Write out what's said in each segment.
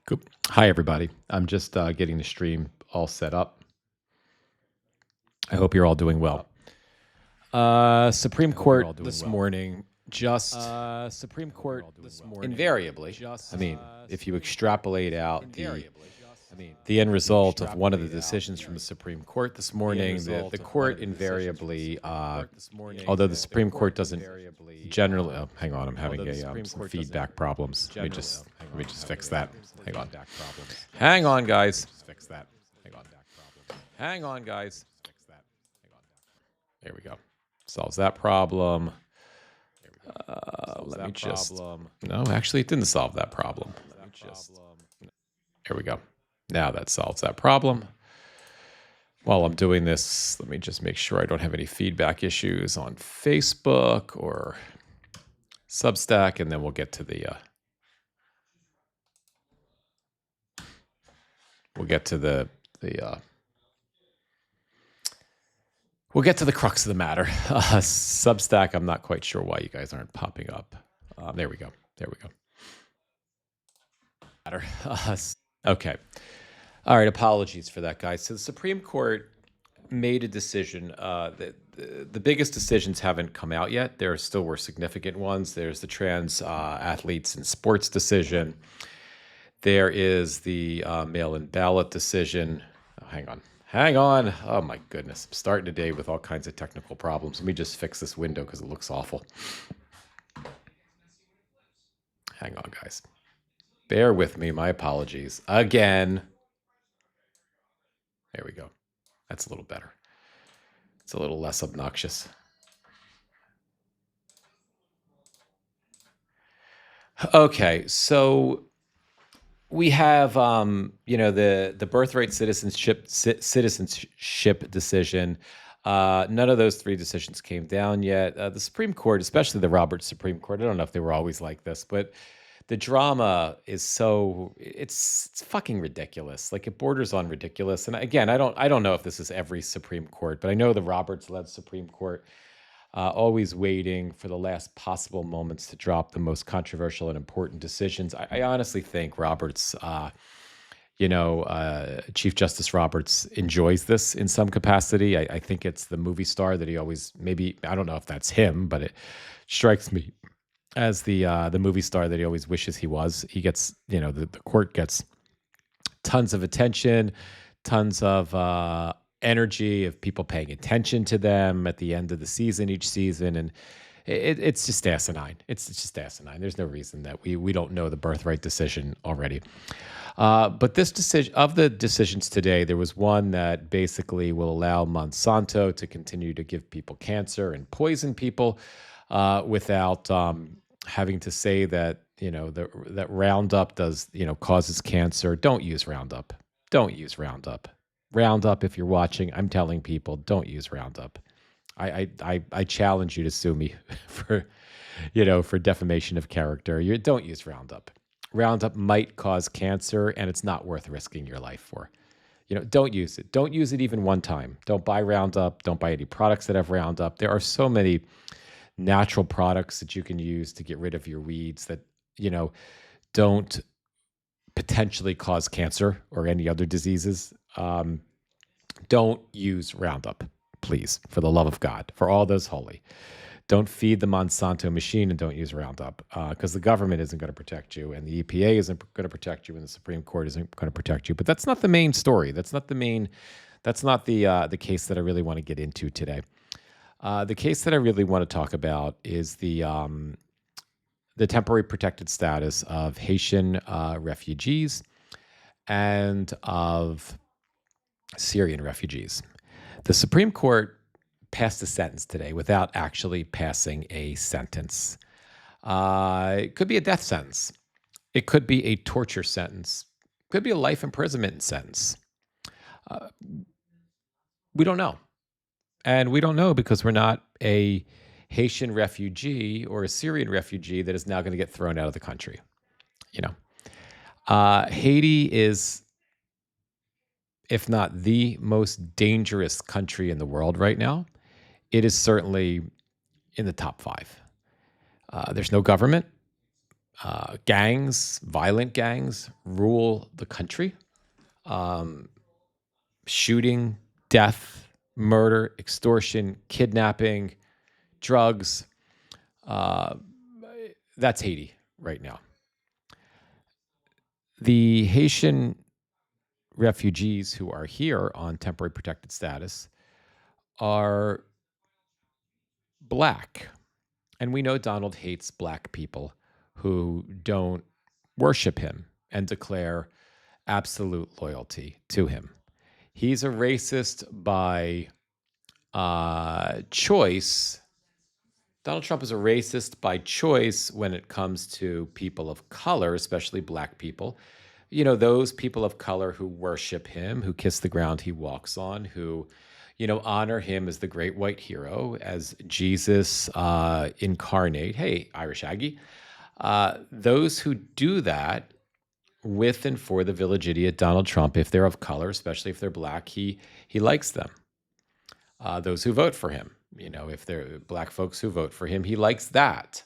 Good. Hi, everybody. I'm just getting the stream all set up. I hope you're all doing well. Supreme Court this morning just invariably. I mean, if you extrapolate out the end result of one of the decisions from the Supreme Court this morning, the court invariably, although the Supreme Court doesn't generally. Oh, hang on, I'm having some feedback problems. Let me just fix that. Hang on, guys. Hang on, guys. There we go. Solves that problem. Let me just. No, actually, it didn't solve that problem. There we go. Now that solves that problem. While I'm doing this, let me just make sure I don't have any feedback issues on Facebook or Substack, and then we'll get to the crux of the matter. Substack, I'm not quite sure why you guys aren't popping up. There we go. Okay. All right. Apologies for that, guys. So the Supreme Court made a decision. The biggest decisions haven't come out yet. There still were significant ones. There's the trans athletes in sports decision. There is the mail-in ballot decision. Oh, hang on. Oh, my goodness. I'm starting today with all kinds of technical problems. Let me just fix this window because it looks awful. Hang on, guys. Bear with me. My apologies. Again. There we go. That's a little better. It's a little less obnoxious. Okay, so we have, the birthright citizenship decision. None of those three decisions came down yet. The Supreme Court, especially the Roberts Supreme Court, I don't know if they were always like this, but the drama is it's fucking ridiculous. Like, it borders on ridiculous. And again, I don't know if this is every Supreme Court, but I know the Roberts-led Supreme Court always waiting for the last possible moments to drop the most controversial and important decisions. I honestly think Roberts, Chief Justice Roberts enjoys this in some capacity. I think it's the movie star that he always, maybe, I don't know if that's him, but it strikes me as the movie star that he always wishes he was. He gets, the court gets tons of attention, tons of energy of people paying attention to them at the end of the season, each season. And it's just asinine. It's just asinine. There's no reason that we don't know the birthright decision already. But this decision, of the decisions today, there was one that basically will allow Monsanto to continue to give people cancer and poison people without having to say that, that Roundup causes cancer. Don't use Roundup. Don't use Roundup. Roundup, if you're watching, I'm telling people, don't use Roundup. I challenge you to sue me for defamation of character. Don't use Roundup. Roundup might cause cancer, and it's not worth risking your life for. Don't use it. Don't use it even one time. Don't buy Roundup. Don't buy any products that have Roundup. There are so many natural products that you can use to get rid of your weeds that, don't potentially cause cancer or any other diseases. Don't use Roundup, please, for the love of God, for all those holy. Don't feed the Monsanto machine and don't use Roundup because the government isn't going to protect you and the EPA isn't going to protect you and the Supreme Court isn't going to protect you. But that's not the main story. That's not the case that I really want to get into today. The case that I really want to talk about is the temporary protected status of Haitian refugees and of Syrian refugees. The Supreme Court passed a sentence today without actually passing a sentence. It could be a death sentence. It could be a torture sentence. It could be a life imprisonment sentence. We don't know. And we don't know because we're not a Haitian refugee or a Syrian refugee that is now going to get thrown out of the country. Haiti is, if not the most dangerous country in the world right now, it is certainly in the top 5. There's no government. Gangs, violent gangs, rule the country. Um, Shooting, death, murder, extortion, kidnapping, drugs. Uh, that's Haiti right now. The Haitian refugees who are here on temporary protected status are black. And we know Donald hates black people who don't worship him and declare absolute loyalty to him. He's a racist by choice. Donald Trump is a racist by choice when it comes to people of color, especially black people. You know, those people of color who worship him, who kiss the ground he walks on, who, honor him as the great white hero, as Jesus incarnate. Hey, Irish Aggie. Those who do that with and for the village idiot Donald Trump, if they're of color, especially if they're black, he likes them. Those who vote for him, if they're black folks who vote for him, he likes that.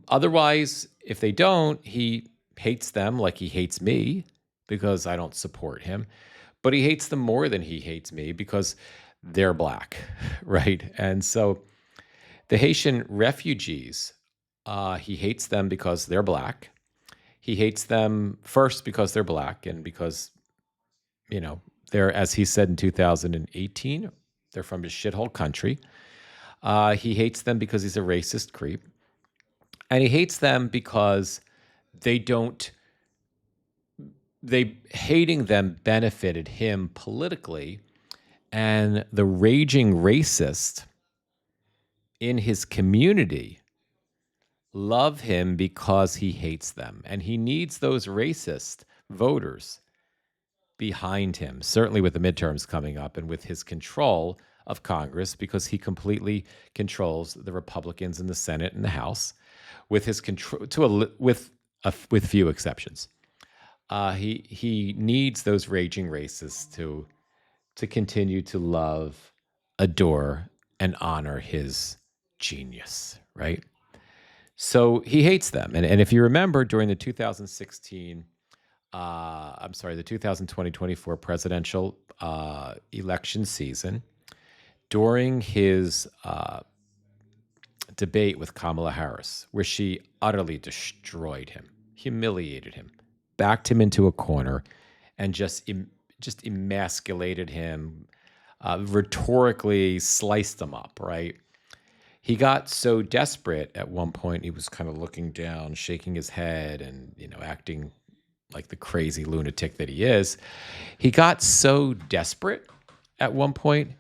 Otherwise, if they don't, he hates them like he hates me because I don't support him. But he hates them more than he hates me because they're black, right? And so the Haitian refugees, he hates them because they're black. He hates them first because they're black and because, they're, as he said in 2018, they're from his shithole country. He hates them because he's a racist creep. And he hates them because hating them benefited him politically. And the raging racist in his community love him because he hates them. And he needs those racist voters behind him, certainly with the midterms coming up and with his control of Congress, because he completely controls the Republicans in the Senate and the House, with his control with few exceptions. He needs those raging racists to continue to love, adore, and honor his genius, right? So he hates them. And if you remember during the 2016, the 2020-24 presidential election season, during his debate with Kamala Harris, where she utterly destroyed him, humiliated him, backed him into a corner, and just emasculated him, rhetorically sliced him up, right? He got so desperate at one point, he was kind of looking down, shaking his head, and acting like the crazy lunatic that he is. He got so desperate at one point.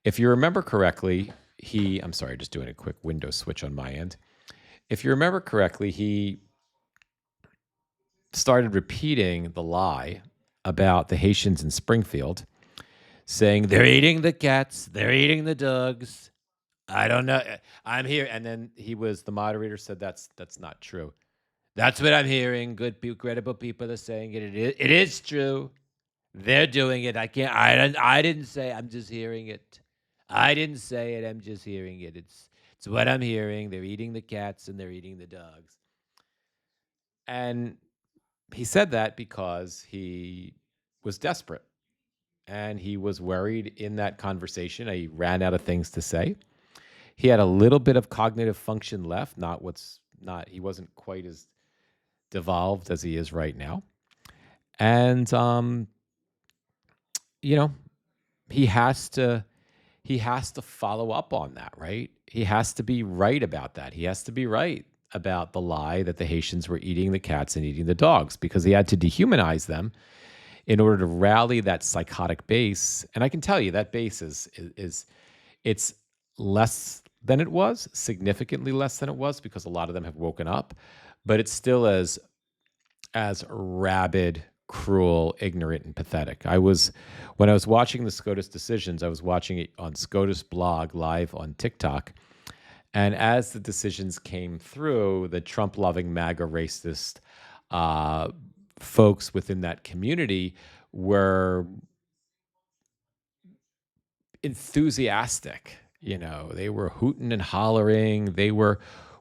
If you remember correctly, I'm sorry, just doing a quick window switch on my end. If you remember correctly, he started repeating the lie about the Haitians in Springfield, saying, they're eating the cats, they're eating the dogs. I don't know. I'm here. And then the moderator said, that's not true. That's what I'm hearing. Good, credible people are saying it. It is true. They're doing it. I can't. I didn't say. I'm just hearing it. I didn't say it. I'm just hearing it. It's what I'm hearing. They're eating the cats and they're eating the dogs. And he said that because he was desperate and he was worried in that conversation. He ran out of things to say. He had a little bit of cognitive function left. He wasn't quite as devolved as he is right now. And he has to follow up on that, right? He has to be right about that. He has to be right about the lie that the Haitians were eating the cats and eating the dogs, because he had to dehumanize them in order to rally that psychotic base. And I can tell you that base it's less than it was, significantly less than it was, because a lot of them have woken up, but it's still as rabid, cruel, ignorant, and pathetic. When I was watching the SCOTUS decisions, I was watching it on SCOTUS blog live on TikTok. And as the decisions came through, the Trump-loving MAGA racist folks within that community were enthusiastic. They were hooting and hollering. They were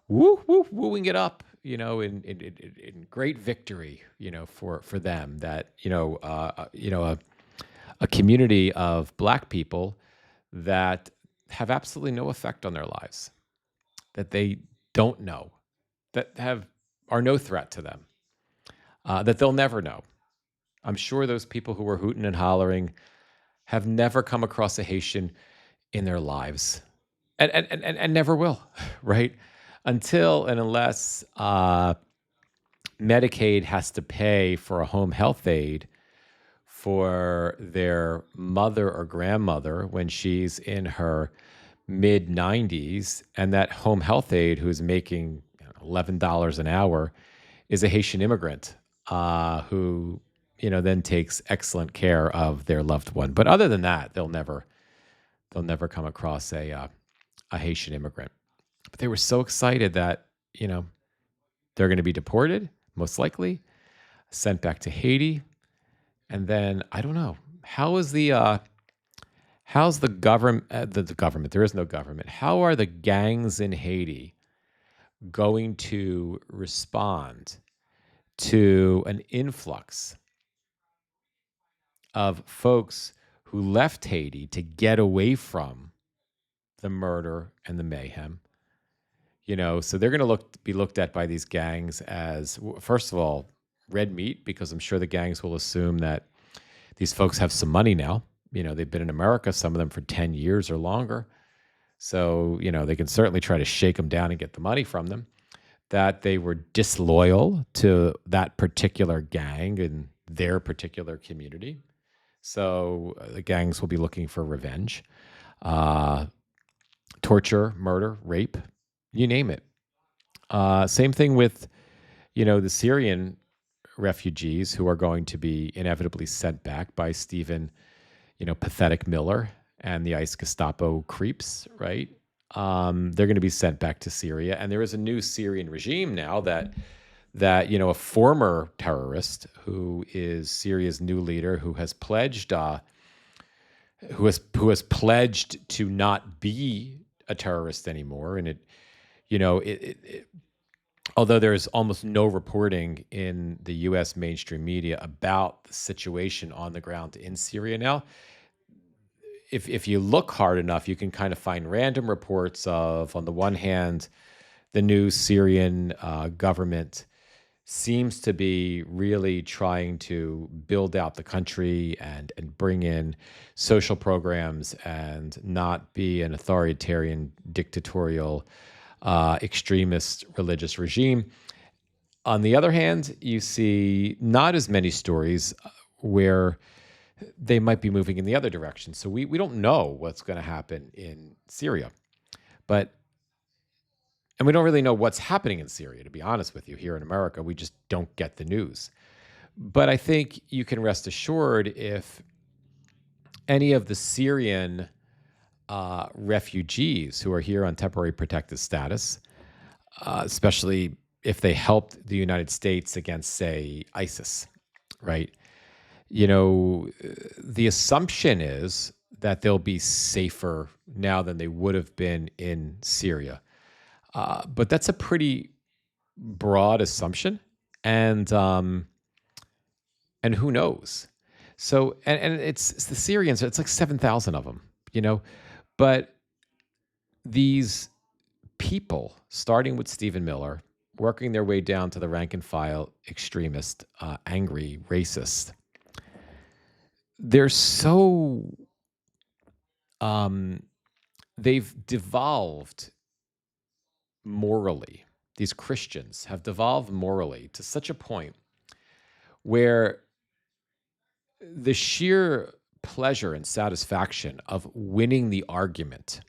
wooing it up. in great victory, for them that, a community of Black people that have absolutely no effect on their lives, that they don't know, that are no threat to them, that they'll never know. I'm sure those people who were hooting and hollering have never come across a Haitian in their lives, and never will, right? Until and unless Medicaid has to pay for a home health aide for their mother or grandmother when she's in her mid 90s, and that home health aide who's making $11 an hour is a Haitian immigrant who then takes excellent care of their loved one. But other than that, they'll never come across a Haitian immigrant. But they were so excited that they're going to be deported, most likely, sent back to Haiti, and then I don't know how's the government. The government. There is no government. How are the gangs in Haiti going to respond to an influx of folks who left Haiti to get away from the murder and the mayhem? So they're going to be looked at by these gangs as, first of all, red meat, because I'm sure the gangs will assume that these folks have some money now. They've been in America, some of them for 10 years or longer. So, they can certainly try to shake them down and get the money from them. That they were disloyal to that particular gang in their particular community. So the gangs will be looking for revenge, torture, murder, rape, you name it. Same thing with, the Syrian refugees who are going to be inevitably sent back by Stephen, pathetic Miller and the ICE Gestapo creeps, right? They're going to be sent back to Syria. And there is a new Syrian regime now that a former terrorist who is Syria's new leader, who has pledged to not be a terrorist anymore. And although there's almost no reporting in the U.S. mainstream media about the situation on the ground in Syria now, if you look hard enough, you can kind of find random reports of, on the one hand, the new Syrian government seems to be really trying to build out the country and bring in social programs and not be an authoritarian, dictatorial, extremist religious regime. On the other hand, you see not as many stories where they might be moving in the other direction. So we don't know what's going to happen in Syria. And we don't really know what's happening in Syria, to be honest with you. Here in America, we just don't get the news. But I think you can rest assured, if any of the Syrian refugees who are here on temporary protected status, especially if they helped the United States against, say, ISIS, right? The assumption is that they'll be safer now than they would have been in Syria. But that's a pretty broad assumption, and who knows? So, and it's the Syrians. It's like 7,000 of them, But these people, starting with Stephen Miller, working their way down to the rank and file extremist, angry, racist. They're so they've devolved morally. These Christians have devolved morally to such a point where the sheer pleasure and satisfaction of winning the argument,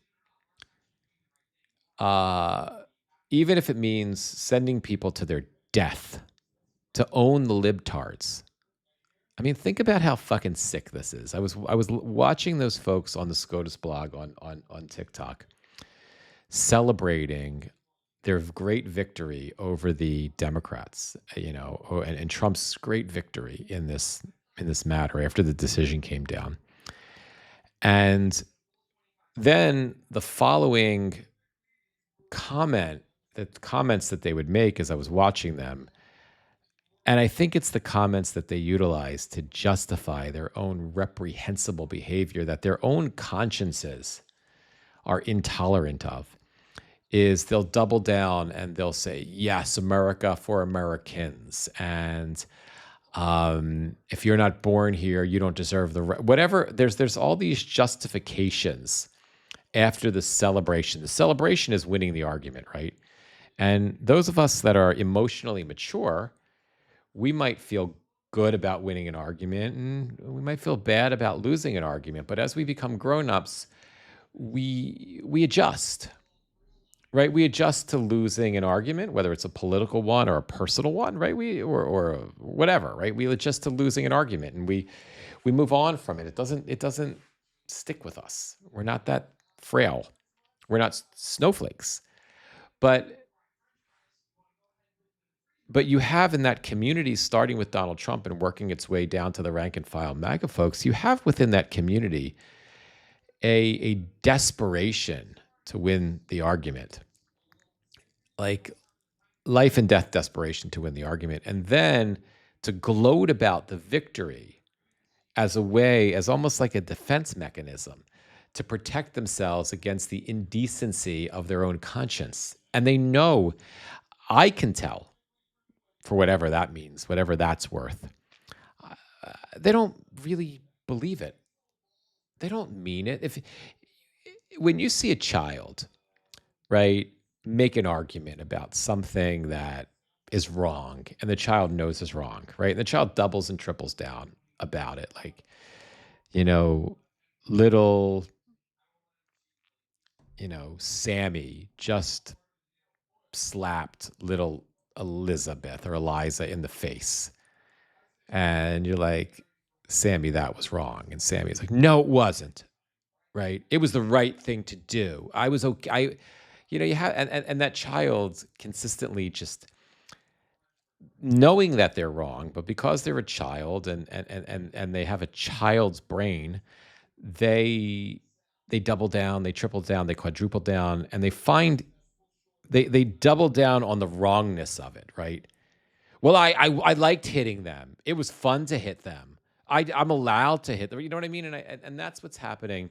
even if it means sending people to their death, to own the libtards. I mean, think about how fucking sick this is. I was watching those folks on the SCOTUS blog on TikTok celebrating their great victory over the Democrats, and Trump's great victory in this matter after the decision came down. And then the following comment the comments that they would make as I was watching them, and I think it's the comments that they utilize to justify their own reprehensible behavior that their own consciences are intolerant of, is they'll double down and they'll say, yes, America for Americans. And if you're not born here, you don't deserve the right. Whatever. There's all these justifications after the celebration. The celebration is winning the argument, right? And those of us that are emotionally mature, we might feel good about winning an argument and we might feel bad about losing an argument. But as we become grown-ups, we adjust, right? We adjust to losing an argument, whether it's a political one or a personal one, right? Or whatever, right? We adjust to losing an argument and we move on from it. It doesn't stick with us. We're not that frail. We're not snowflakes. But you have in that community, starting with Donald Trump and working its way down to the rank and file MAGA folks, you have within that community a desperation to win the argument, like life and death desperation to win the argument, and then to gloat about the victory as a way, as almost like a defense mechanism to protect themselves against the indecency of their own conscience. And they know, I can tell, for whatever that means, whatever that's worth, they don't really believe it. They don't mean it. When you see a child, right, make an argument about something that is wrong and the child knows is wrong, right? And the child doubles and triples down about it. Like, you know, little, Sammy just slapped little Elizabeth or Eliza in the face. And you're like, Sammy, that was wrong. And Sammy's like, no, it wasn't. Right? It was the right thing to do. I was okay. You have, and that child consistently just knowing that they're wrong, but because they're a child and they have a child's brain, they double down, they triple down, they quadruple down, and they double down on the wrongness of it, right? Well, I liked hitting them. It was fun to hit them. I'm allowed to hit them. You know what I mean? And that's what's happening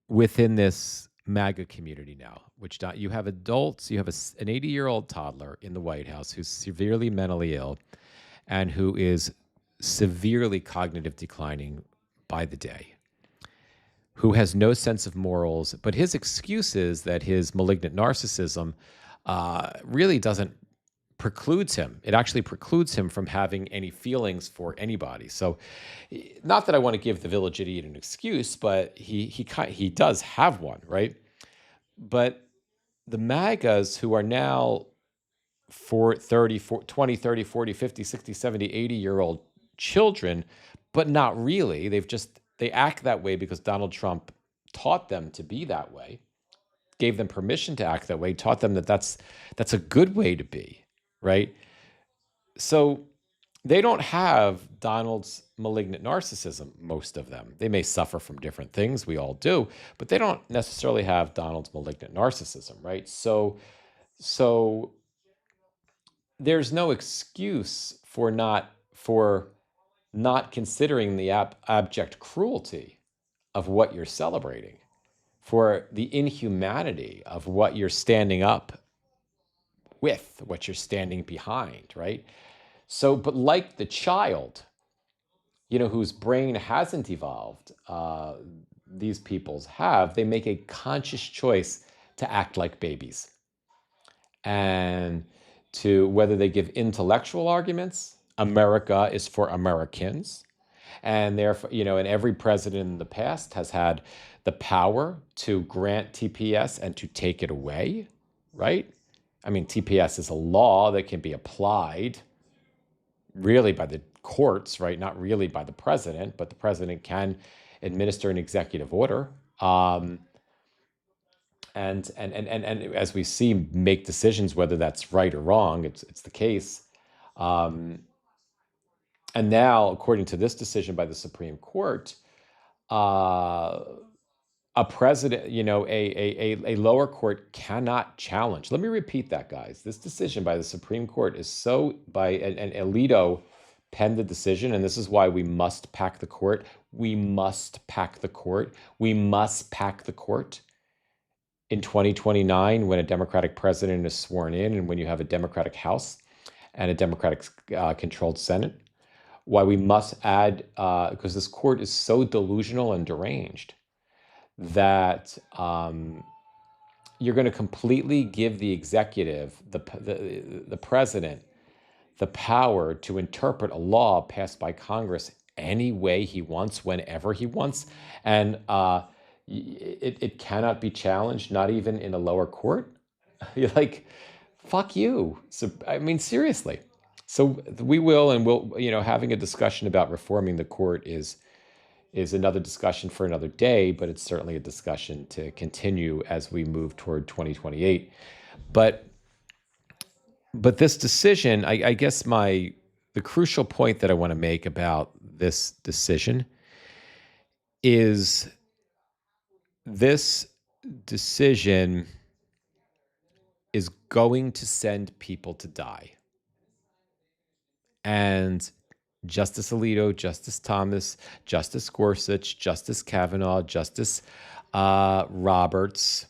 within this MAGA community now, which you have adults, you have an 80-year-old toddler in the White House who's severely mentally ill and who is severely cognitive declining by the day, who has no sense of morals, but his excuse is that his malignant narcissism really doesn't precludes him. It actually precludes him from having any feelings for anybody. So, not that I want to give the village idiot an excuse, but he does have one, right? But the MAGAs who are now 20, 30, 40, 50, 60, 70, 80-year-old children, but not really. They act that way because Donald Trump taught them to be that way, gave them permission to act that way, taught them that that's a good way to be, right? So they don't have Donald's malignant narcissism, most of them. They may suffer from different things, we all do, but they don't necessarily have Donald's malignant narcissism, right? So there's no excuse for not considering the abject cruelty of what you're celebrating, for the inhumanity of what you're standing up with, what you're standing behind, right? So, but like the child, whose brain hasn't evolved, these peoples have, they make a conscious choice to act like babies. And to whether they give intellectual arguments, America is for Americans. And therefore, and every president in the past has had the power to grant TPS and to take it away, right? I mean, TPS is a law that can be applied really by the courts, right? Not really by the president, but the president can administer an executive order. And as we see, make decisions whether that's right or wrong. It's the case. And now, according to this decision by the Supreme Court, a president, a lower court cannot challenge. Let me repeat that, guys. This decision by the Supreme Court is and Alito penned the decision, and this is why we must pack the court. We must pack the court. We must pack the court in 2029 when a Democratic president is sworn in and when you have a Democratic House and a Democratic controlled Senate. Why we must add, because this court is so delusional and deranged that you're going to completely give the executive, the president, the power to interpret a law passed by Congress any way he wants, whenever he wants, and it cannot be challenged, not even in a lower court. You're like, fuck you. So I mean, seriously. So we will, and we'll, having a discussion about reforming the court is another discussion for another day, but it's certainly a discussion to continue as we move toward 2028. But this decision, I guess the crucial point that I want to make about this decision is this decision is going to send people to die. And Justice Alito, Justice Thomas, Justice Gorsuch, Justice Kavanaugh, Justice Roberts,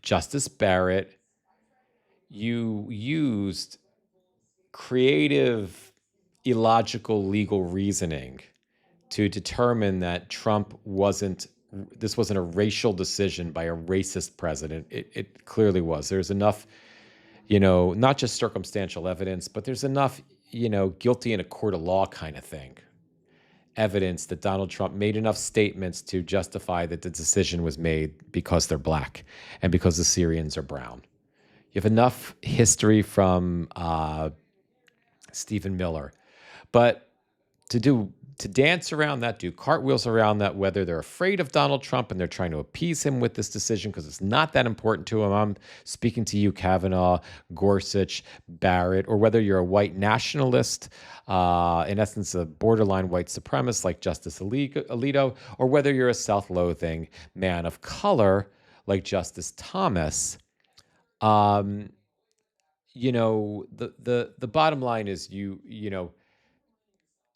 Justice Barrett, you used creative, illogical legal reasoning to determine that this wasn't a racial decision by a racist president. It clearly was. There's enough, not just circumstantial evidence, but there's enough, guilty in a court of law kind of thing. Evidence that Donald Trump made enough statements to justify that the decision was made because they're black and because the Syrians are brown. You have enough history from Stephen Miller. But to dance around that, do cartwheels around that, whether they're afraid of Donald Trump and they're trying to appease him with this decision because it's not that important to him. I'm speaking to you, Kavanaugh, Gorsuch, Barrett, or whether you're a white nationalist, in essence, a borderline white supremacist like Justice Alito, or whether you're a self-loathing man of color like Justice Thomas. The bottom line is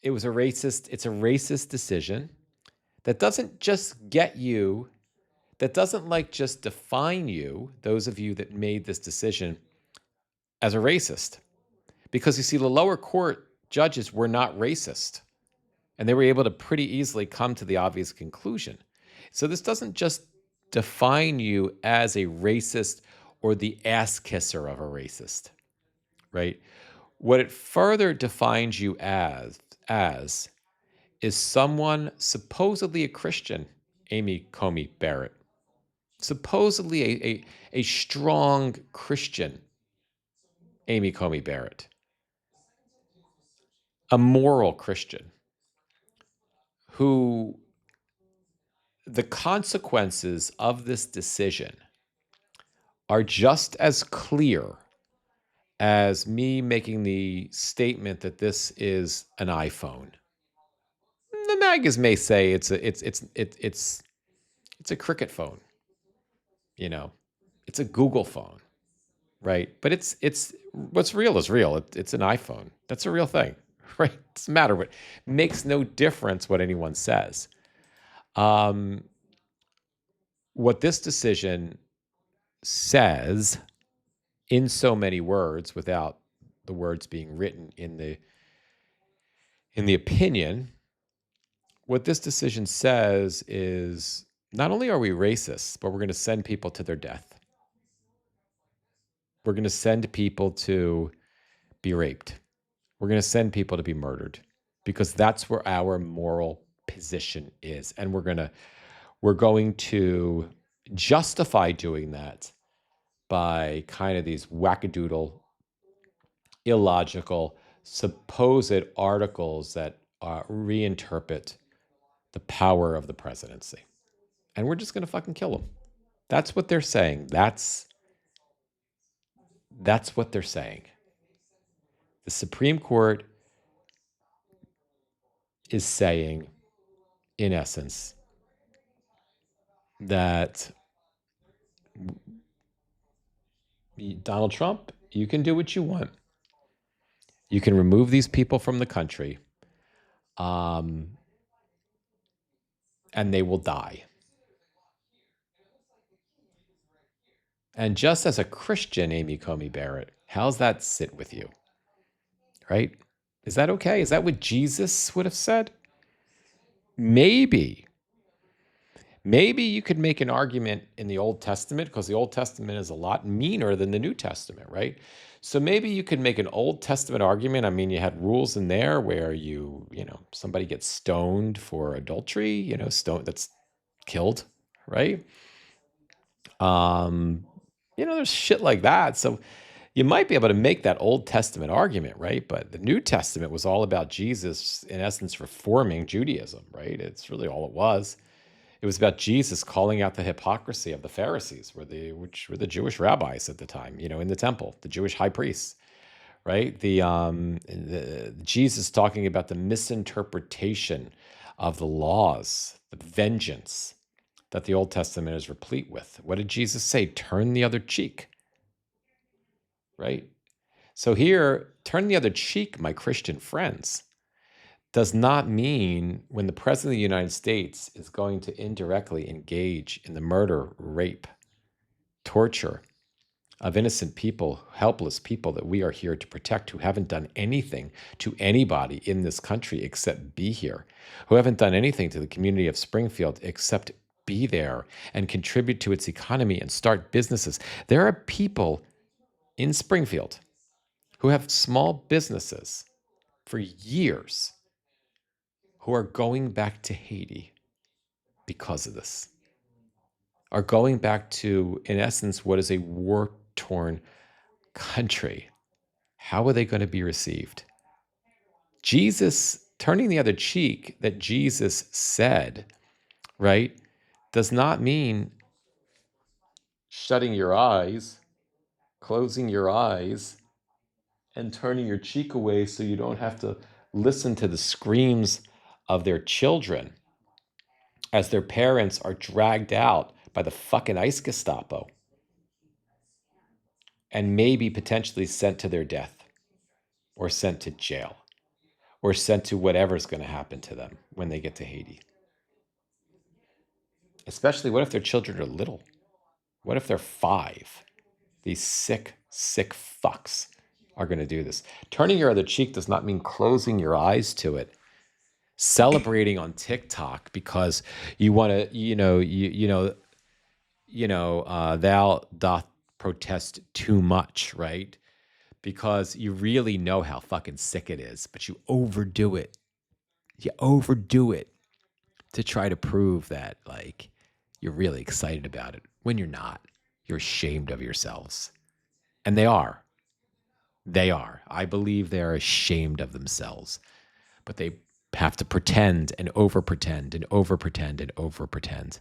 it's a racist decision that doesn't just just define you, those of you that made this decision, as a racist. Because you see, the lower court judges were not racist, and they were able to pretty easily come to the obvious conclusion. So this doesn't just define you as a racist or the ass kisser of a racist, right? What it further defines you as is someone supposedly a Christian, Amy Coney Barrett, supposedly a strong Christian, Amy Coney Barrett, a moral Christian, who the consequences of this decision are just as clear as me making the statement that this is an iPhone. The magas may say it's a Cricket phone, it's a Google phone, right? But it's what's real is real. It's an iPhone. That's a real thing, right? It doesn't matter what, makes no difference what anyone says. What this decision says in so many words, without the words being written in the opinion, what this decision says is not only are we racist, but we're going to send people to their death. We're going to send people to be raped. We're going to send people to be murdered, because that's where our moral position is. And we're going to justify doing that by kind of these wackadoodle, illogical, supposed articles that reinterpret the power of the presidency. And we're just going to fucking kill them. That's what they're saying. That's what they're saying. The Supreme Court is saying, in essence, that Donald Trump, you can do what you want. You can remove these people from the country, um, and they will die. And just as a Christian, Amy Comey Barrett, how's that sit with you? Right? Is that okay? Is that what Jesus would have said? Maybe. Maybe you could make an argument in the Old Testament because the Old Testament is a lot meaner than the New Testament, right? So maybe you could make an Old Testament argument. I mean, you had rules in there where somebody gets stoned for adultery, stone that's killed, right? Um, there's shit like that. So you might be able to make that Old Testament argument, right? But the New Testament was all about Jesus, in essence, reforming Judaism, right? It's really all it was. It was about Jesus calling out the hypocrisy of the Pharisees, which were the Jewish rabbis at the time, in the temple, the Jewish high priests, right? The Jesus talking about the misinterpretation of the laws, the vengeance that the Old Testament is replete with. What did Jesus say? Turn the other cheek, right? So here, turn the other cheek, my Christian friends, does not mean when the President of the United States is going to indirectly engage in the murder, rape, torture of innocent people, helpless people that we are here to protect, who haven't done anything to anybody in this country except be here, who haven't done anything to the community of Springfield except be there and contribute to its economy and start businesses. There are people in Springfield who have small businesses for years who are going back to Haiti because of this, are going back to, in essence, what is a war-torn country. How are they going to be received? Jesus, turning the other cheek that Jesus said, right, does not mean shutting your eyes, closing your eyes, and turning your cheek away so you don't have to listen to the screams of their children as their parents are dragged out by the fucking ICE Gestapo and maybe potentially sent to their death or sent to jail or sent to whatever's going to happen to them when they get to Haiti. Especially, what if their children are little? What if they're 5? These sick, sick fucks are going to do this. Turning your other cheek does not mean closing your eyes to it. Celebrating on TikTok because you want to, thou doth protest too much, right? Because you really know how fucking sick it is, but you overdo it. You overdo it to try to prove that, like, you're really excited about it when you're not. You're ashamed of yourselves. And they are. They are. I believe they're ashamed of themselves. But they have to pretend and over pretend and over pretend and over pretend.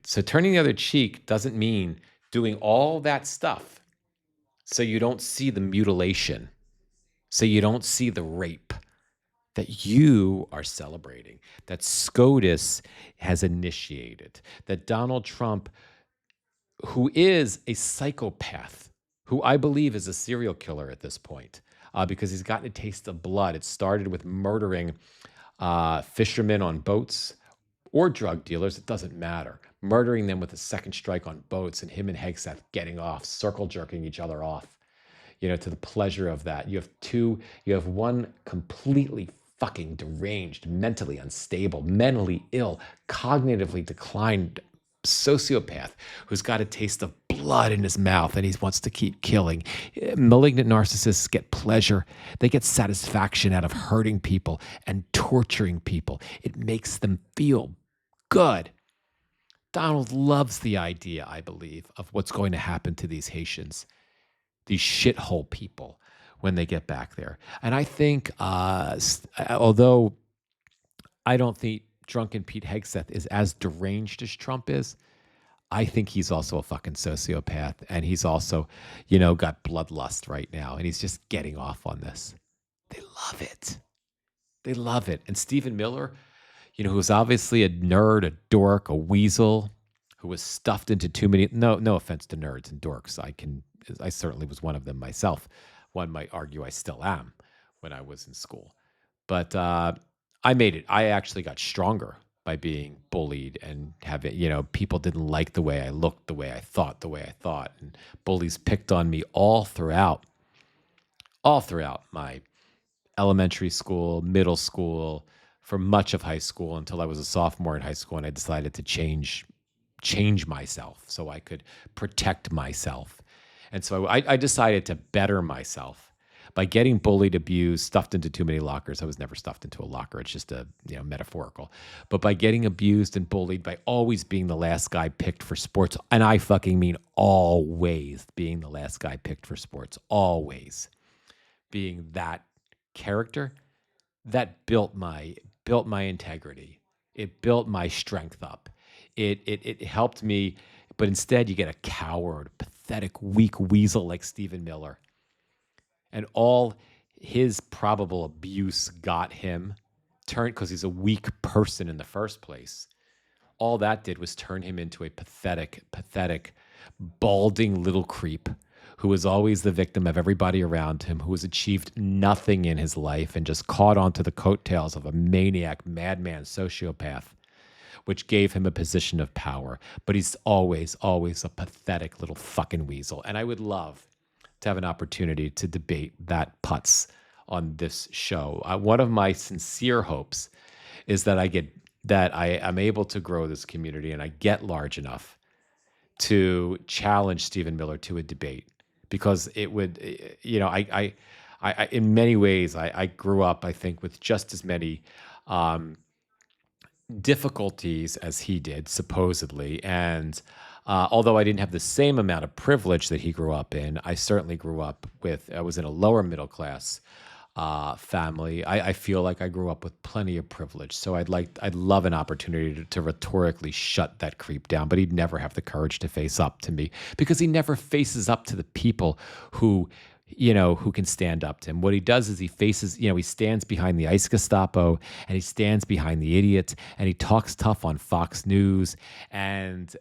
So turning the other cheek doesn't mean doing all that stuff so you don't see the mutilation, so you don't see the rape that you are celebrating, that SCOTUS has initiated, that Donald Trump, who is a psychopath, who I believe is a serial killer at this point, because he's gotten a taste of blood. It started with murdering fishermen on boats or drug dealers, it doesn't matter. Murdering them with a second strike on boats and him and Hegseth getting off, circle jerking each other off, to the pleasure of that. You have one completely fucking deranged, mentally unstable, mentally ill, cognitively declined sociopath who's got a taste of blood in his mouth and he wants to keep killing. Malignant narcissists get pleasure. They get satisfaction out of hurting people and torturing people. It makes them feel good. Donald loves the idea, I believe, of what's going to happen to these Haitians, these shithole people, when they get back there. And I think, although I don't think drunken Pete Hegseth is as deranged as Trump is, I think he's also a fucking sociopath. And he's also, got bloodlust right now. And he's just getting off on this. They love it. They love it. And Stephen Miller, who was obviously a nerd, a dork, a weasel, who was stuffed into too many. No offense to nerds and dorks. I certainly was one of them myself. One might argue I still am when I was in school. But I made it. I actually got stronger by being bullied and having, people didn't like the way I looked, the way I thought. And bullies picked on me all throughout my elementary school, middle school, for much of high school until I was a sophomore in high school, and I decided to change myself so I could protect myself. And so I decided to better myself by getting bullied, abused, stuffed into too many lockers. I was never stuffed into a locker. It's just a metaphorical. But by getting abused and bullied, by always being the last guy picked for sports, and I fucking mean always being the last guy picked for sports, always being that character, that built my integrity. It built my strength up. It helped me, but instead you get a coward, pathetic, weak weasel like Stephen Miller. And all his probable abuse got him turned, because he's a weak person in the first place. All that did was turn him into a pathetic, balding little creep who was always the victim of everybody around him, who has achieved nothing in his life and just caught onto the coattails of a maniac, madman, sociopath, which gave him a position of power. But he's always a pathetic little fucking weasel. And I would love to have an opportunity to debate that putz on this show. One of my sincere hopes is that I am able to grow this community and I get large enough to challenge Stephen Miller to a debate, because it would, I in many ways, I grew up, I think, with just as many difficulties as he did, supposedly. And although I didn't have the same amount of privilege that he grew up in, I certainly grew up I was in a lower middle class family. I feel like I grew up with plenty of privilege. So I'd love an opportunity to rhetorically shut that creep down, but he'd never have the courage to face up to me, because he never faces up to the people who can stand up to him. What he does is he stands behind the ICE Gestapo, and he stands behind the idiots, and he talks tough on Fox News. And,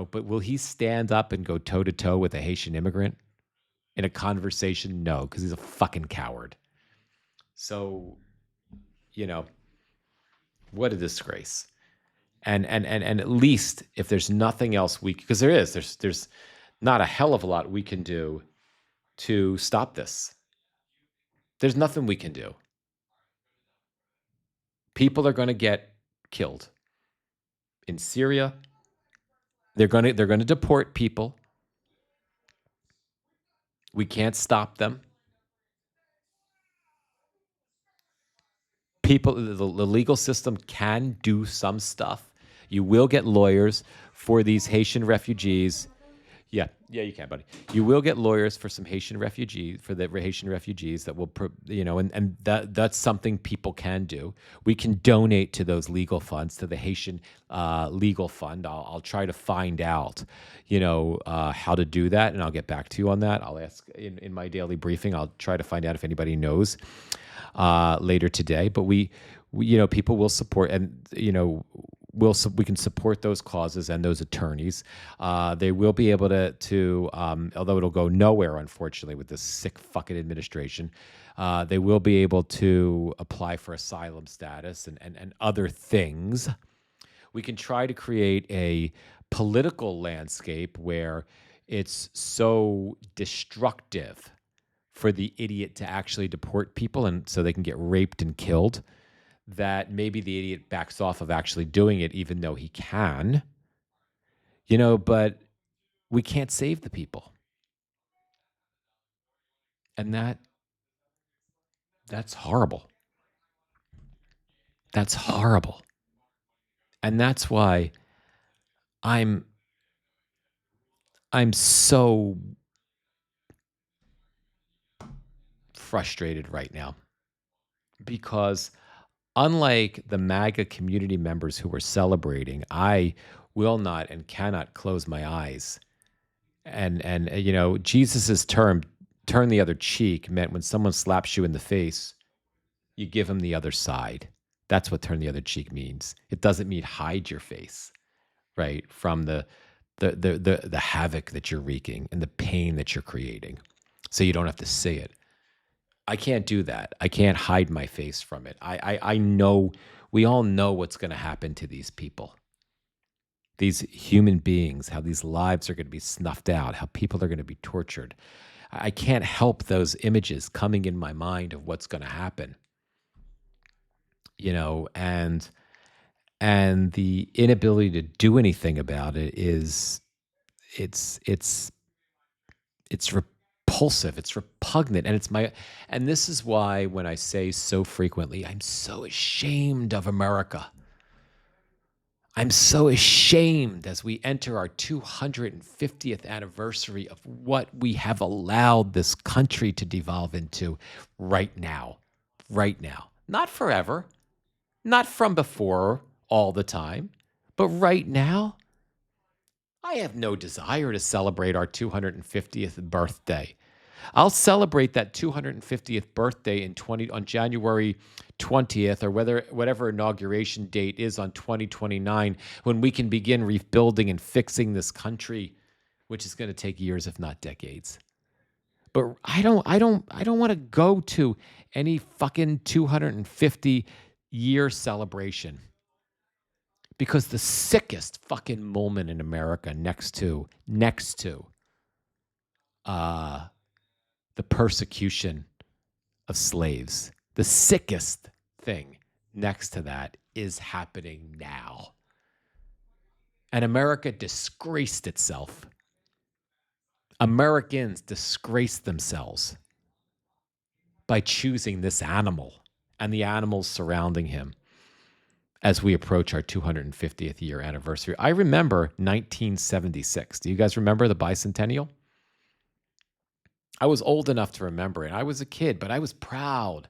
but will he stand up and go toe to toe with a Haitian immigrant in a conversation? No, because he's a fucking coward. So, what a disgrace. And at least if there's nothing else because there's not a hell of a lot we can do to stop this. There's nothing we can do. People are going to get killed in Syria. They're going to deport people. We can't stop them. People, the legal system can do some stuff. You will get lawyers for these Haitian refugees. Yeah, you can, buddy. You will get lawyers for some Haitian refugees, that will, and that's something people can do. We can donate to those legal funds, to the Haitian legal fund. I'll try to find out, how to do that, and I'll get back to you on that. I'll ask in my daily briefing. I'll try to find out if anybody knows later today. But we people will support, and we can support those causes and those attorneys. They will be able to although it'll go nowhere, unfortunately, with this sick fucking administration, they will be able to apply for asylum status and other things. We can try to create a political landscape where it's so destructive for the idiot to actually deport people, and so they can get raped and killed, that maybe the idiot backs off of actually doing it, even though he can, but we can't save the people. And that's horrible. That's horrible. And that's why I'm so frustrated right now, because unlike the MAGA community members who were celebrating, I will not and cannot close my eyes. And Jesus's term, turn the other cheek, meant when someone slaps you in the face, you give them the other side. That's what turn the other cheek means. It doesn't mean hide your face, right, from the havoc that you're wreaking and the pain that you're creating, so you don't have to see it. I can't do that. I can't hide my face from it. I know, we all know what's going to happen to these people, these human beings, how these lives are going to be snuffed out, how people are going to be tortured. I can't help those images coming in my mind of what's going to happen, and the inability to do anything about it is, it's it's it's repulsive, it's repugnant, and this is why when I say so frequently, I'm so ashamed of America. I'm so ashamed as we enter our 250th anniversary of what we have allowed this country to devolve into right now. Right now. Not forever, not from before all the time, but right now. I have no desire to celebrate our 250th birthday. I'll celebrate that 250th birthday on January 20th, or whatever inauguration date is on 2029, when we can begin rebuilding and fixing this country, which is going to take years, if not decades. But I don't want to go to any fucking 250-year celebration, because the sickest fucking moment in America, next to uh the persecution of slaves, the sickest thing next to that is happening now. And America disgraced itself. Americans disgraced themselves by choosing this animal and the animals surrounding him as we approach our 250th year anniversary. I remember 1976. Do you guys remember the bicentennial? I was old enough to remember it. I was a kid, but I was proud.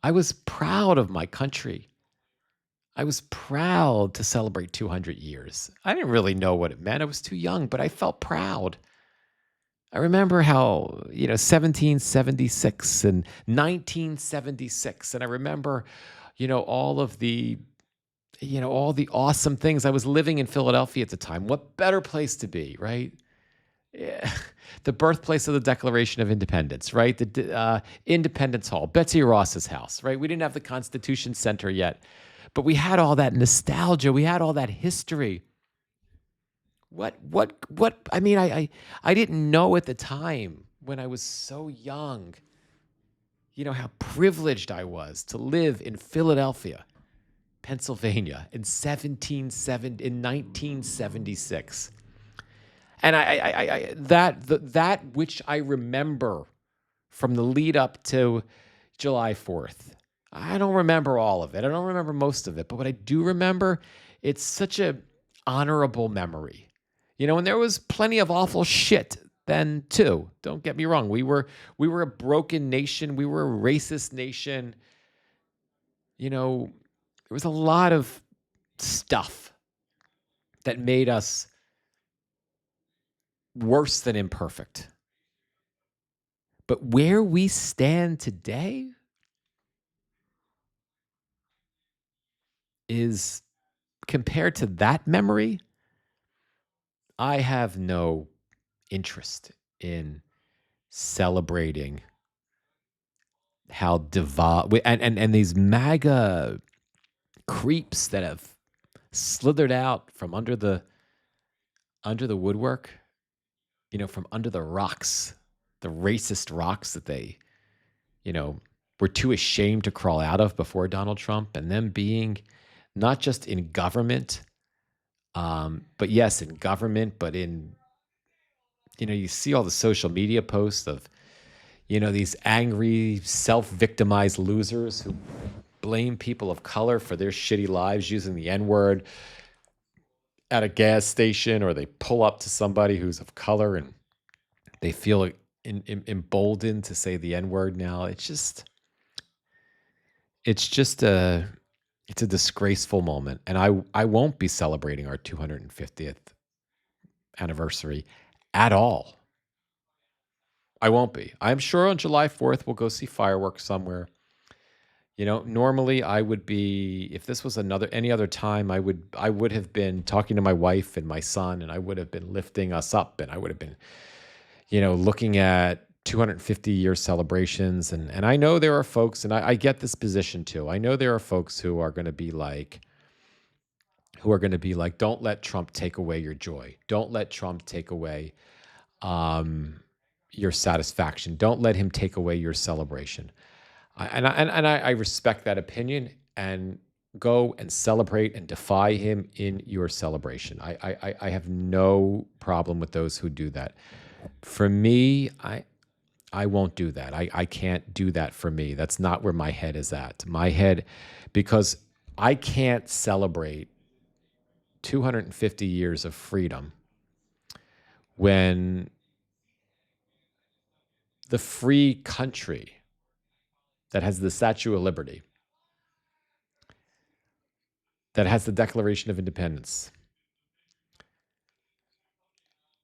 I was proud of my country. I was proud to celebrate 200 years. I didn't really know what it meant. I was too young, but I felt proud. I remember how, 1776 and 1976. And I remember, all the awesome things. I was living in Philadelphia at the time. What better place to be, right? Yeah. The birthplace of the Declaration of Independence, right? The Independence Hall, Betsy Ross's house, right? We didn't have the Constitution Center yet, but we had all that nostalgia. We had all that history. What? I mean, I didn't know at the time, when I was so young, how privileged I was to live in Philadelphia, Pennsylvania in 1976. And that which I remember from the lead up to July 4th. I don't remember all of it. I don't remember most of it, but what I do remember, it's such a honorable memory. And there was plenty of awful shit then too. Don't get me wrong. We were a broken nation. We were a racist nation. There was a lot of stuff that made us worse than imperfect. But where we stand today is, compared to that memory, I have no interest in celebrating how and these MAGA creeps that have slithered out from under the woodwork, from under the rocks, the racist rocks that they, were too ashamed to crawl out of before Donald Trump, and them being not just in government, but yes, in government, but in, you see all the social media posts of, these angry, self-victimized losers who blame people of color for their shitty lives using the N-word at a gas station, or they pull up to somebody who's of color and they feel emboldened to say the N-word now. It's a disgraceful moment, and I won't be celebrating our 250th anniversary at all. I won't be. I'm sure on July 4th we'll go see fireworks somewhere. Normally I would be, if this was any other time, I would have been talking to my wife and my son, and I would have been lifting us up, and I would have been, looking at 250-year celebrations. And I know there are folks, and I get this position too. I know there are folks who are going to be like, don't let Trump take away your joy. Don't let Trump take away um, your satisfaction. Don't let him take away your celebration. I respect that opinion, and go and celebrate and defy him in your celebration. I have no problem with those who do that. For me, I won't do that. I can't do that for me. That's not where my head is at. My head, because I can't celebrate 250 years of freedom when the free country that has the Statue of Liberty, that has the Declaration of Independence,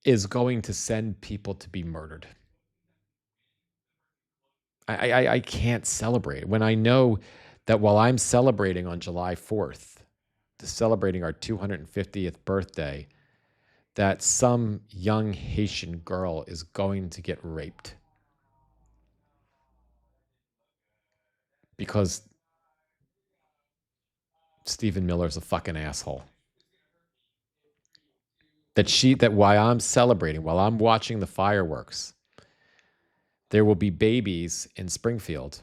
is going to send people to be murdered. I can't celebrate when I know that while I'm celebrating on July 4th, celebrating our 250th birthday, that some young Haitian girl is going to get raped because Stephen Miller's a fucking asshole. That while I'm celebrating, while I'm watching the fireworks, there will be babies in Springfield,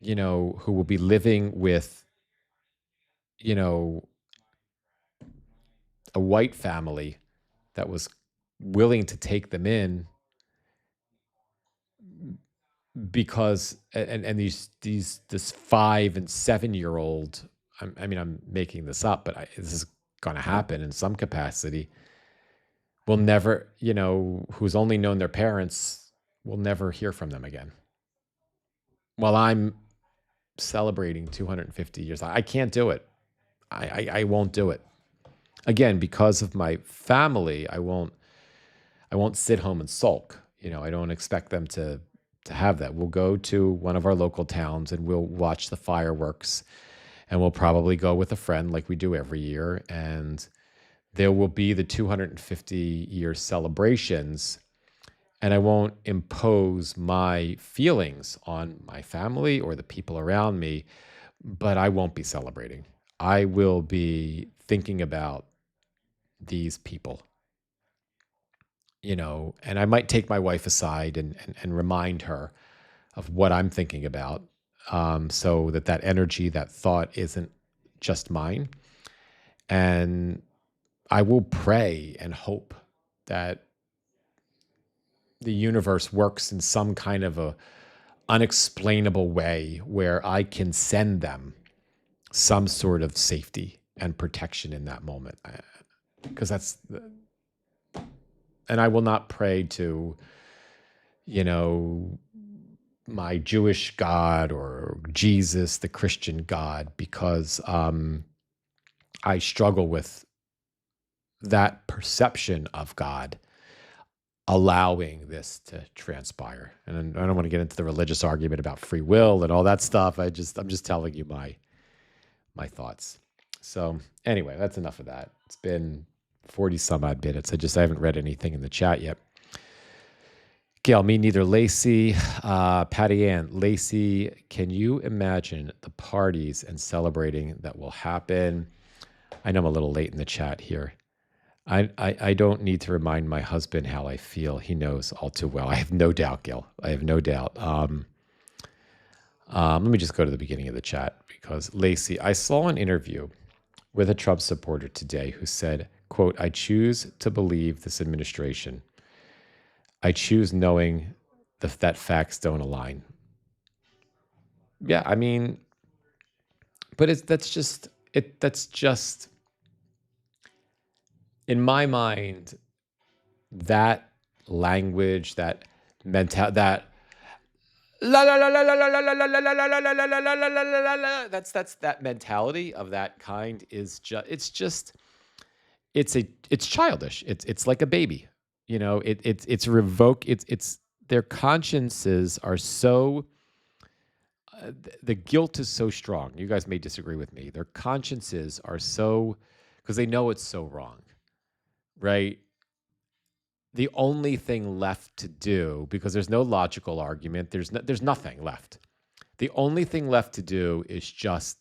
who will be living with, you know, a white family that was willing to take them in because, and this 5 and 7 year old, I'm making this up, but this is going to happen in some capacity, will never, who's only known their parents, will never hear from them again. While I'm celebrating 250 years, I can't do it. I won't do it. Again, because of my family, I won't sit home and sulk. I don't expect them to have that. We'll go to one of our local towns and we'll watch the fireworks, and we'll probably go with a friend like we do every year, and there will be the 250-year celebrations, and I won't impose my feelings on my family or the people around me, but I won't be celebrating. I will be thinking about these people, and I might take my wife aside and remind her of what I'm thinking about, so that energy, that thought isn't just mine. And I will pray and hope that the universe works in some kind of a unexplainable way where I can send them some sort of safety and protection in that moment. Because and I will not pray to, my Jewish God or Jesus, the Christian God, because I struggle with that perception of God allowing this to transpire. And I don't want to get into the religious argument about free will and all that stuff. I'm just telling you my thoughts. So anyway, that's enough of that. It's been 40 some odd minutes. I haven't read anything in the chat yet. Gail, me neither. Lacey, Patty Ann, Lacey, can you imagine the parties and celebrating that will happen? I know I'm a little late in the chat here. I don't need to remind my husband how I feel. He knows all too well. I have no doubt, Gil. I have no doubt. Let me just go to the beginning of the chat, because Lacey, I saw an interview with a Trump supporter today who said, quote, "I choose to believe this administration. I choose knowing that facts don't align." Yeah, I mean, but that's just in my mind, that language, that mental, that la la la la la la la la la la la la la la la la, that's that mentality of that kind is it's childish. It's like a baby. It's revoke. It's their consciences are so the guilt is so strong. You guys may disagree with me. Their consciences are so, because they know it's so wrong, right? The only thing left to do, because there's no logical argument, there's nothing left. The only thing left to do is just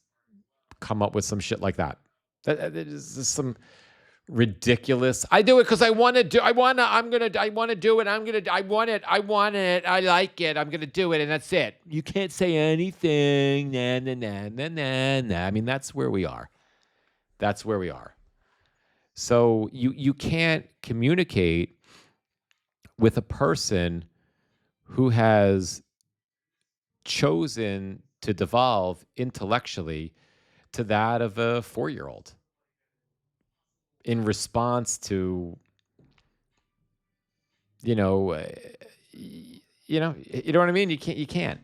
come up with some shit like that. That is just some ridiculous. I do it because I want to do. I want to do it. I want it. I like it. I'm gonna do it, and that's it. You can't say anything. Nah, nah, nah, nah, nah, nah. I mean, that's where we are. That's where we are. So you can't communicate with a person who has chosen to devolve intellectually to that of a 4-year-old in response to, you know, you know what I mean? You can't.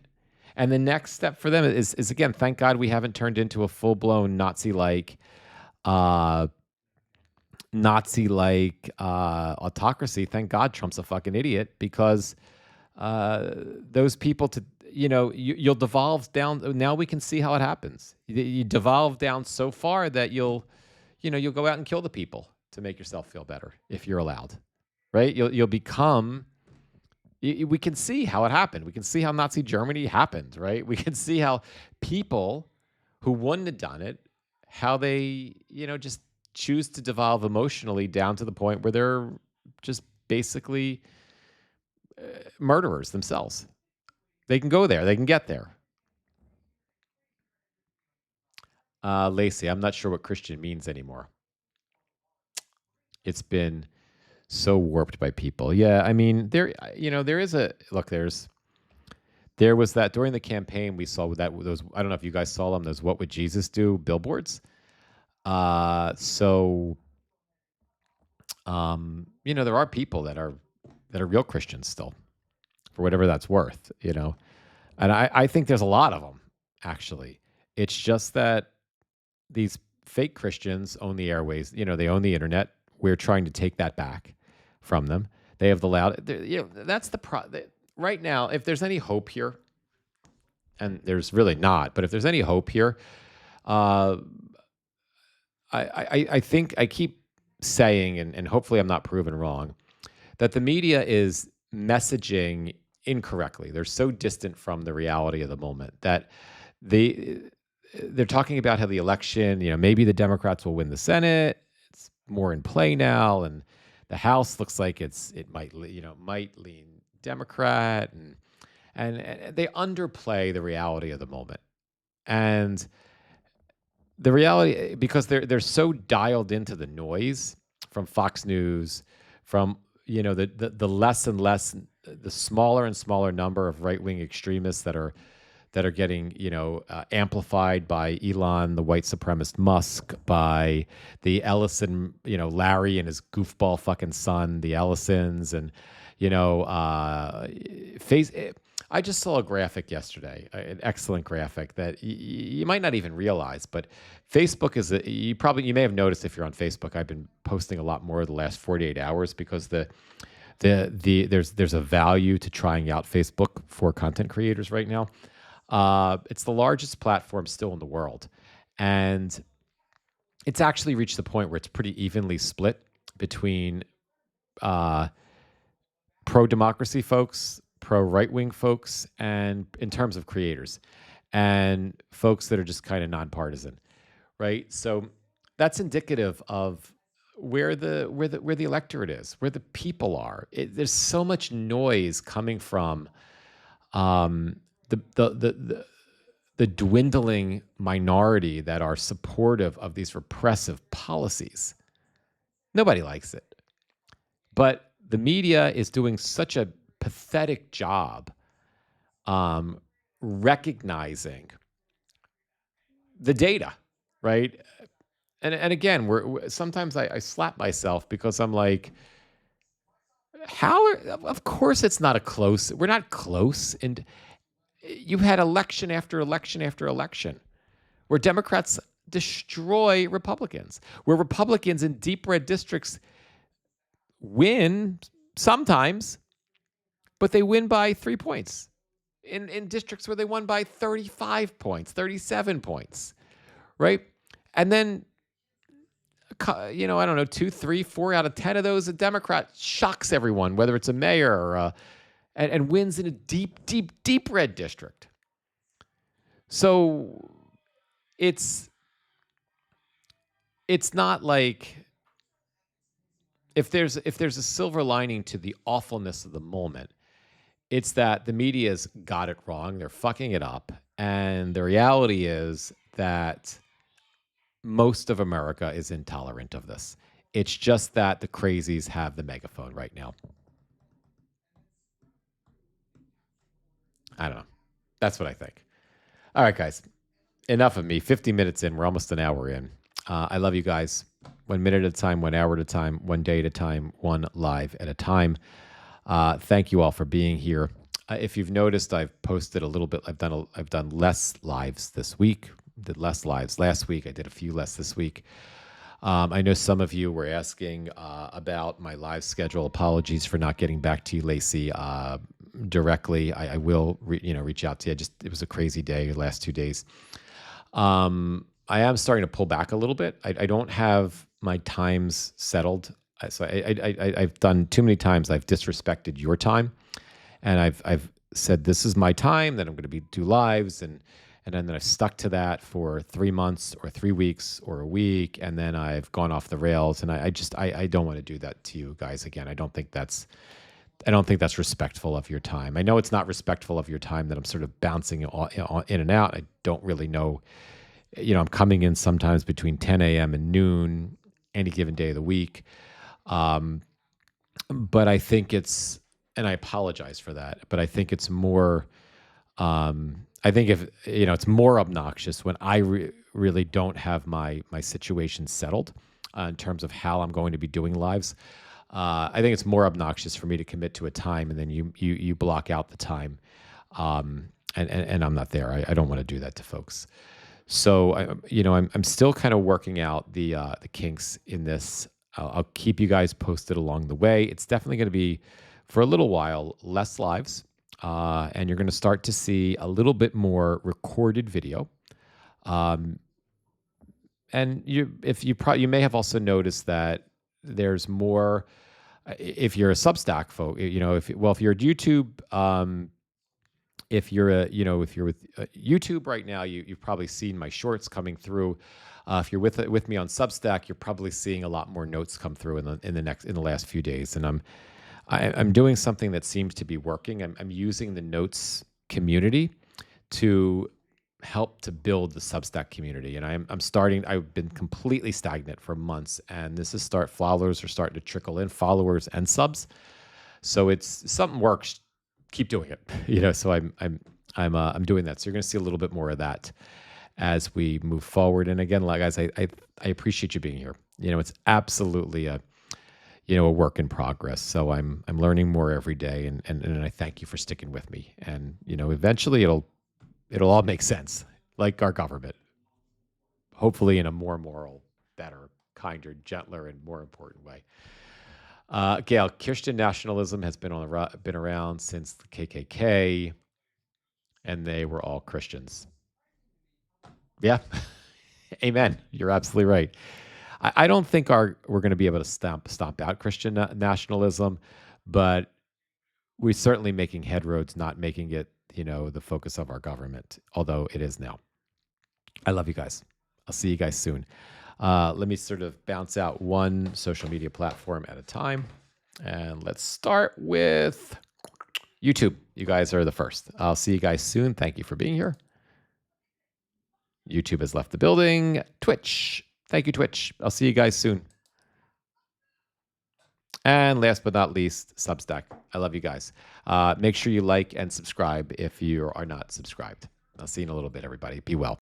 And the next step for them is again, thank God we haven't turned into a full-blown Nazi-like autocracy. Thank God Trump's a fucking idiot, because those people you'll devolve down. Now we can see how it happens. You devolve down so far that you'll go out and kill the people to make yourself feel better if you're allowed, right? You'll become. We can see how it happened. We can see how Nazi Germany happened, right? We can see how people who wouldn't have done it, how they just choose to devolve emotionally down to the point where they're just basically murderers themselves. They can go there. They can get there. Lacey, I'm not sure what Christian means anymore. It's been so warped by people. Yeah, I mean, there was that during the campaign we saw those. I don't know if you guys saw them. Those "What Would Jesus Do" billboards. There are people that are real Christians still, for whatever that's worth. And I think there's a lot of them, actually. It's just that these fake Christians own the airways. They own the internet. We're trying to take that back from them. They have the loud. That's the right now. If there's any hope here, and there's really not, but if there's any hope here, I think I keep saying, and hopefully I'm not proven wrong, that the media is messaging incorrectly. They're so distant from the reality of the moment that they're talking about how the election, maybe the Democrats will win the Senate. It's more in play now, and the House looks like it might lean Democrat, and they underplay the reality of the moment. And the reality, because they're so dialed into the noise from Fox News, from the less and less, the smaller and smaller number of right-wing extremists that are getting amplified by Elon, the white supremacist Musk, by the Ellison, Larry and his goofball fucking son, the Ellisons, and I just saw a graphic yesterday, an excellent graphic that you might not even realize, but Facebook is you may have noticed if you're on Facebook. I've been posting a lot more the last 48 hours because there's a value to trying out Facebook for content creators right now. It's the largest platform still in the world, and it's actually reached the point where it's pretty evenly split between pro-democracy folks, pro-right-wing folks, and in terms of creators, and folks that are just kind of nonpartisan, right? So that's indicative of where the electorate is, where the people are. There's so much noise coming from the dwindling minority that are supportive of these repressive policies. Nobody likes it. But the media is doing such a pathetic job recognizing the data, right? And again, sometimes I slap myself because I'm like, of course it's not we're not close. And you've had election after election after election where Democrats destroy Republicans, where Republicans in deep red districts win sometimes, but they win by 3 points. in districts where they won by 35 points, 37 points, right? And then, I don't know, 2, 3, 4 out of 10 of those, a Democrat shocks everyone, whether it's a mayor or and wins in a deep, deep, deep red district. So it's not like if there's a silver lining to the awfulness of the moment, it's that the media's got it wrong. They're fucking it up. And the reality is that most of America is intolerant of this. It's just that the crazies have the megaphone right now. I don't know. That's what I think. All right, guys. Enough of me. 50 minutes in. We're almost an hour in. I love you guys. 1 minute at a time, 1 hour at a time, 1 day at a time, one live at a time. Thank you all for being here. If you've noticed, I've posted a little bit. I've done less lives this week. Did less lives last week. I did a few less this week. I know some of you were asking about my live schedule. Apologies for not getting back to you, Lacey, directly. I will reach out to you. It was a crazy day the last 2 days. I am starting to pull back a little bit. I don't have my times settled. So I've done too many times. I've disrespected your time, and I've said this is my time that I'm going to do lives, and then I've stuck to that for 3 months or 3 weeks or a week, and then I've gone off the rails. And I don't want to do that to you guys again. I don't think that's respectful of your time. I know it's not respectful of your time that I'm sort of bouncing in and out. I don't really know. I'm coming in sometimes between 10 a.m. and noon, any given day of the week. But I think and I apologize for that, but I think it's more, I think it's more obnoxious when I really don't have my situation settled in terms of how I'm going to be doing lives. I think it's more obnoxious for me to commit to a time and then you block out the time, and I'm not there. I don't want to do that to folks. So I'm still kind of working out the kinks in this. I'll keep you guys posted along the way. It's definitely going to be, for a little while, less lives, and you're going to start to see a little bit more recorded video. And you may have also noticed that there's more. If you're a Substack folk, if you're at YouTube. If you're with YouTube right now, you've probably seen my shorts coming through. If you're with me on Substack, you're probably seeing a lot more notes come through in the last few days. And I'm doing something that seems to be working. I'm using the notes community to help to build the Substack community. And I've been completely stagnant for months, and followers are starting to trickle in, followers and subs. So it's something works. Keep doing it, so I'm doing that. So you're going to see a little bit more of that as we move forward. And again, guys, I appreciate you being here. It's absolutely a work in progress. So I'm learning more every day, and I thank you for sticking with me. And eventually it'll all make sense, like our government, hopefully in a more moral, better, kinder, gentler, and more important way. Gail, Christian nationalism has been around since the KKK, and they were all Christians. Yeah, amen. You're absolutely right. I don't think we're going to be able to stomp out Christian nationalism, but we're certainly making headroads, not making it the focus of our government, although it is now. I love you guys. I'll see you guys soon. Let me sort of bounce out one social media platform at a time. And let's start with YouTube. You guys are the first. I'll see you guys soon. Thank you for being here. YouTube has left the building. Twitch. Thank you, Twitch. I'll see you guys soon. And last but not least, Substack. I love you guys. Make sure you like and subscribe if you are not subscribed. I'll see you in a little bit, everybody. Be well.